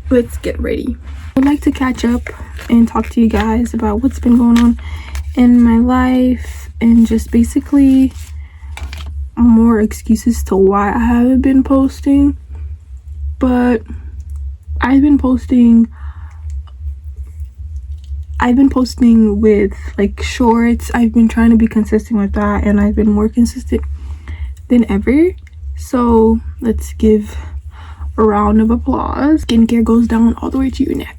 let's get ready. I'd like to catch up and talk to you guys about what's been going on in my life and just basically more excuses to why I haven't been posting. But I've been posting with like shorts. I've been trying to be consistent with that, and I've been more consistent than ever. So let's give a round of applause. Skincare goes down all the way to your neck.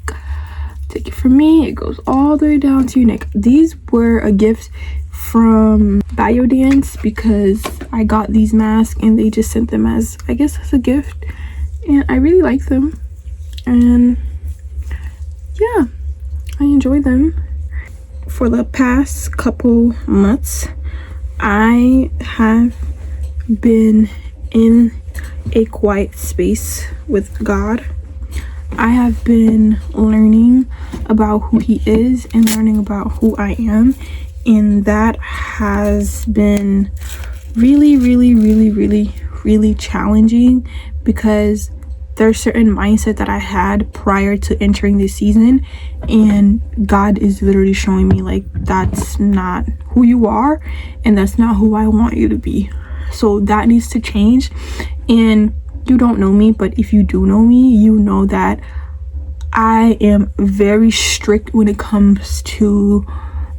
Take it from me, it goes all the way down to your neck. These were a gift from Biodance because I got these masks and they just sent them as, I guess, as a gift, and I really like them, and yeah, I enjoy them. For the past couple months, I have been in a quiet space with God. I have been learning about who he is and learning about who I am, and that has been really challenging because there's certain mindset that I had prior to entering this season, and God is literally showing me like that's not who you are and that's not who I want you to be. So that needs to change. And you don't know me, but if you do know me, you know that I am very strict when it comes to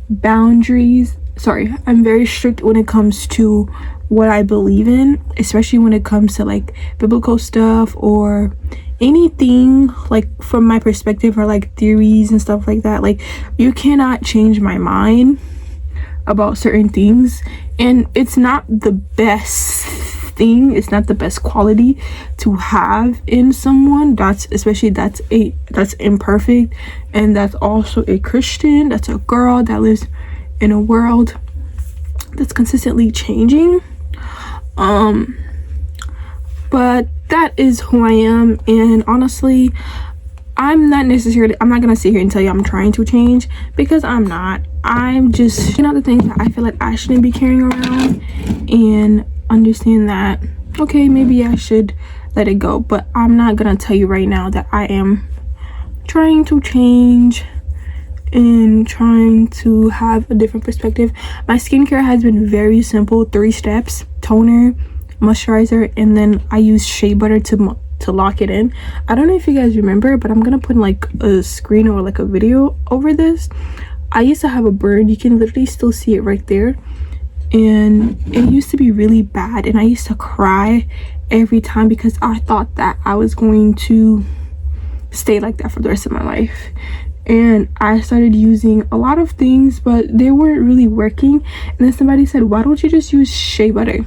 boundaries. I'm very strict when it comes to what I believe in, especially when it comes to like biblical stuff or anything like from my perspective, or like theories and stuff like that. Like, you cannot change my mind about certain things, and it's not the best thing, it's not the best quality to have in someone that's imperfect, and that's also a Christian, that's a girl that lives in a world that's consistently changing. But that is who I am, and honestly, I'm not gonna sit here and tell you I'm trying to change, because I'm not. I'm just, the things that I feel like I shouldn't be carrying around, and understand that, okay, maybe I should let it go. But I'm not gonna tell you right now that I am trying to change and trying to have a different perspective. My skincare has been very simple, 3 steps: toner, moisturizer, and then I use shea butter to lock it in. I don't know if you guys remember, but I'm gonna put like a screen or like a video over this. I used to have a burn, you can literally still see it right there, and it used to be really bad, and I used to cry every time because I thought that I was going to stay like that for the rest of my life. And I started using a lot of things, but they weren't really working, and then somebody said, why don't you just use shea butter?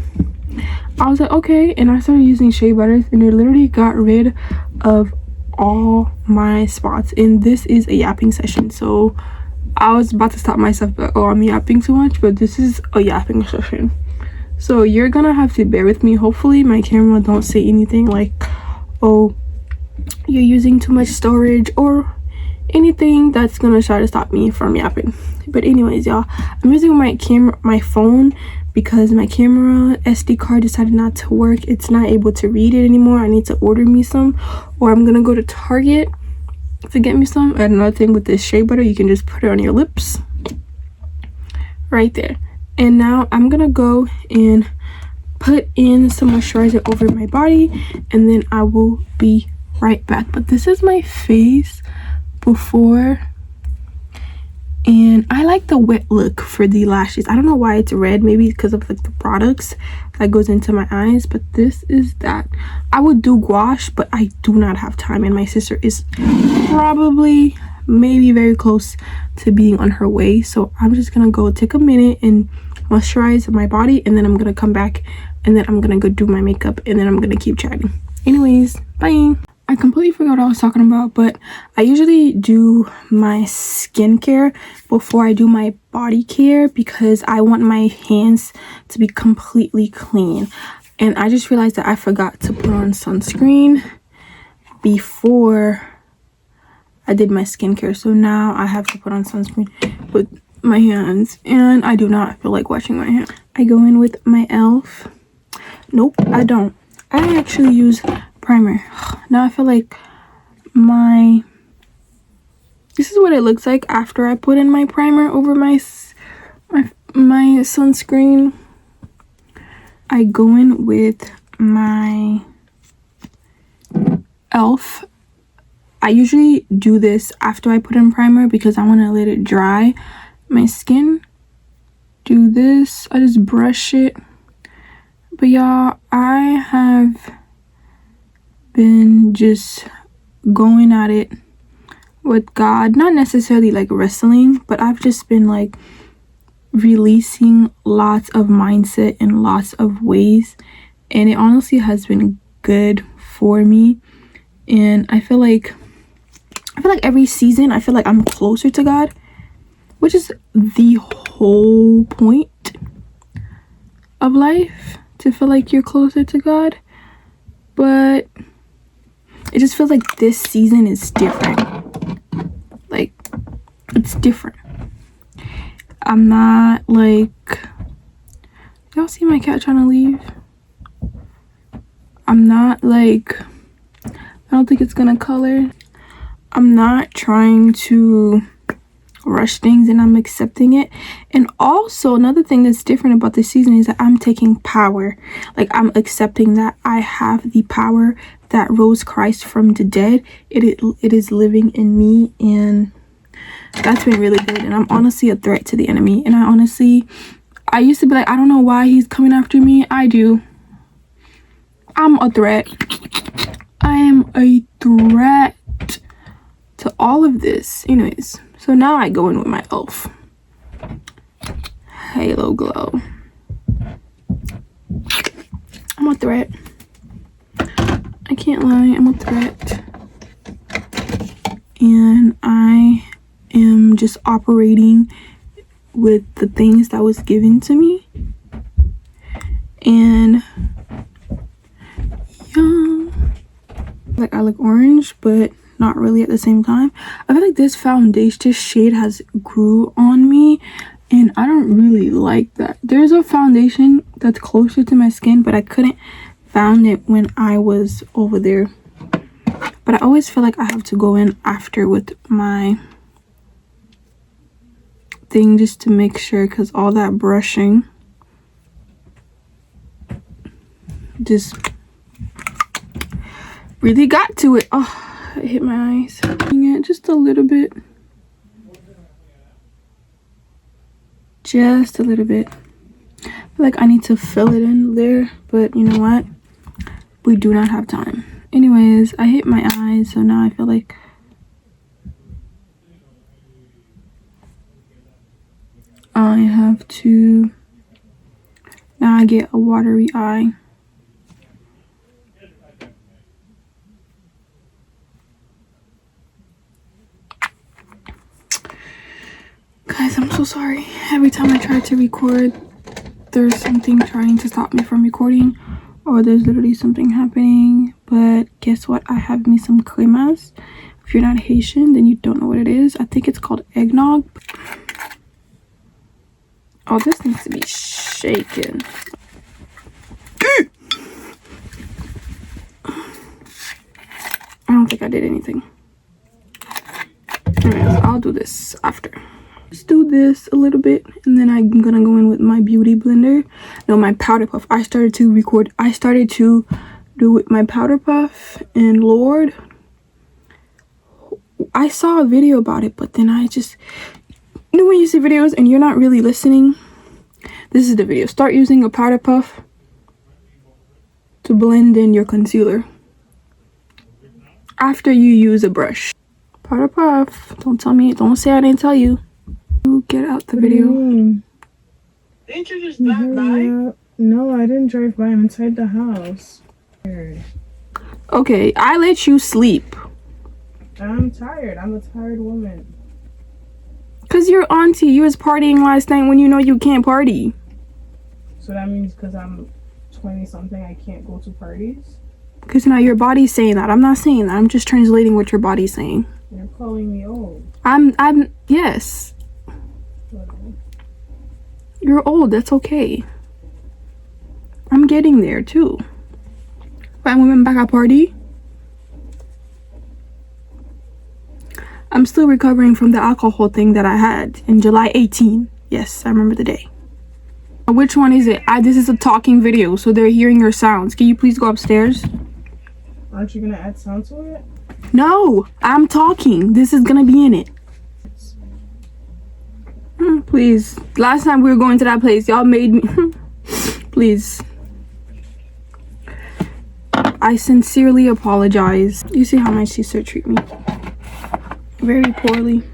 I was like, okay, and I started using shea butters, and it literally got rid of all my spots. And this is a yapping session, so I was about to stop myself, but oh, I'm yapping too much, but this is a yapping session, so you're gonna have to bear with me. Hopefully my camera don't say anything like, oh, you're using too much storage, or anything that's gonna try to stop me from yapping. But anyways, y'all, I'm using my phone because my camera SD card decided not to work. It's not able to read it anymore. I need to order me some, or I'm gonna go to Target to get me some. And another thing with this shea butter, you can just put it on your lips right there. And now I'm gonna go and put in some moisturizer over my body, and then I will be right back. But this is my face before, and I like the wet look for the lashes. I don't know why it's red, maybe because of like the products that goes into my eyes, but this is that. I would do gouache, but I do not have time, and my sister is probably maybe very close to being on her way, so I'm just gonna go take a minute and moisturize my body, and then I'm gonna come back, and then I'm gonna go do my makeup, and then I'm gonna keep chatting. Anyways, bye. I completely forgot what I was talking about, but I usually do my skincare before I do my body care because I want my hands to be completely clean. And I just realized that I forgot to put on sunscreen before I did my skincare. So now I have to put on sunscreen with my hands, and I do not feel like washing my hands. I go in with my e.l.f. Nope, I don't. I actually use primer. Now I feel like this is what it looks like after I put in my primer over my sunscreen. I go in with my elf. I usually do this after I put in primer because I want to let it dry my skin. Do this, I just brush it. But y'all, I have been just going at it with God, not necessarily like wrestling, but I've just been like releasing lots of mindset in lots of ways, and it honestly has been good for me. And I feel like every season I feel like I'm closer to God, which is the whole point of life, to feel like you're closer to God. But it just feels like this season is different. Like, it's different. I'm not like, y'all see my cat trying to leave? I'm not like, I don't think it's gonna color. I'm not trying to rush things, and I'm accepting it. And also another thing that's different about this season is that I'm taking power. Like, I'm accepting that I have the power that rose Christ from the dead. It is living in me, and that's been really good. And I'm honestly a threat to the enemy. And I used to be like, I don't know why he's coming after me. I do. I'm a threat. I am a threat to all of this. Anyways, so now I go in with my elf Halo Glow. I'm a threat. I can't lie, I'm a threat. And I am just operating with the things that was given to me. And yeah, like I look orange, but not really at the same time. I feel like this foundation, this shade has grew on me, and I don't really like that. There's a foundation that's closer to my skin, but I couldn't found it when I was over there. But I always feel like I have to go in after with my thing just to make sure, because all that brushing just really got to it. Oh, it hit my eyes. Just a little bit. Just a little bit. I feel like I need to fill it in there, but you know what? We do not have time. Anyways, I hit my eyes, so now I feel like I have to, now I get a watery eye. Guys, I'm so sorry. Every time I try to record, there's something trying to stop me from recording, or there's literally something happening. But guess what? I have me some cremas. If you're not Haitian, then you don't know what it is. I think it's called eggnog. Oh, this needs to be shaken. I don't think I did anything. Anyways, I'll do this after. Just do this a little bit, and then I'm gonna go in with my beauty blender. No, my powder puff. I started to do with my powder puff, and Lord, I saw a video about it, but then I just, you know when you see videos and you're not really listening? This is the video. Start using a powder puff to blend in your concealer after you use a brush. Powder puff. Don't say I didn't tell you. Get out the video. Didn't you just drive by? No, I didn't drive by. I'm inside the house. Okay, I let you sleep. I'm tired. I'm a tired woman. Cause your auntie, you was partying last night when you know you can't party. So that means because I'm 20 something, I can't go to parties? Cause now your body's saying that. I'm not saying that. I'm just translating what your body's saying. You're calling me old. Yes. Whatever. You're old. That's okay. I'm getting there too. When women back at party, I'm still recovering from the alcohol thing that I had in July 18. Yes, I remember the day. Which one is it? This is a talking video, so they're hearing your sounds. Can you please go upstairs? Aren't you gonna add sound to it? No, I'm talking. This is gonna be in it. Please. Last time we were going to that place, y'all made me. Please. I sincerely apologize. You see how my sister treat me very poorly.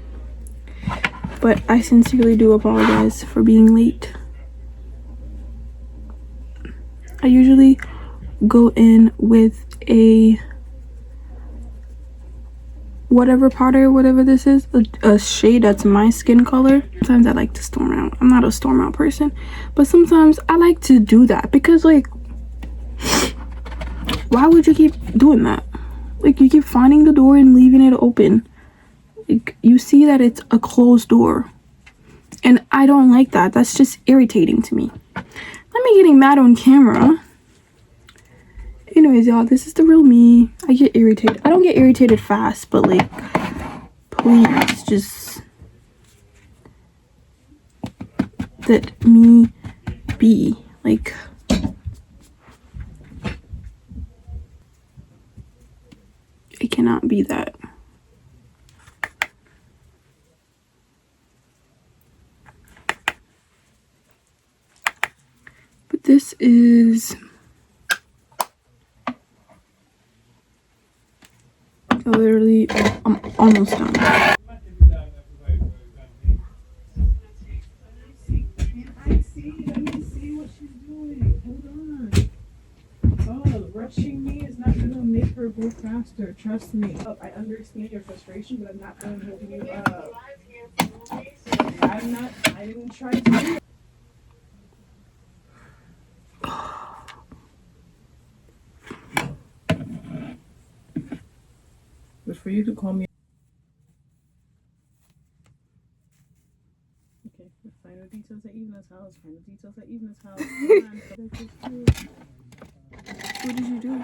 But I sincerely do apologize for being late. I usually go in with a whatever powder, whatever this is, a shade that's my skin color. Sometimes I like to storm out. I'm not a storm out person, but sometimes I like to do that because, like, why would you keep doing that? Like, you keep finding the door and leaving it open. Like, you see that it's a closed door, and I don't like that. That's just irritating to me. Let me getting mad on camera. Anyways, y'all, this is the real me. I get irritated. I don't get irritated fast, but, like, please just let me be. Like, it cannot be that. But this is literally, I'm almost done. I see. Let me see what she's doing. Hold on. Oh, rushing me is not gonna make her go faster. Trust me. I understand your frustration, but I'm not gonna hold you up. I didn't try to do it. But for you to call me. Okay, final details at Evena's house. Final details at Evena's house. What did you do?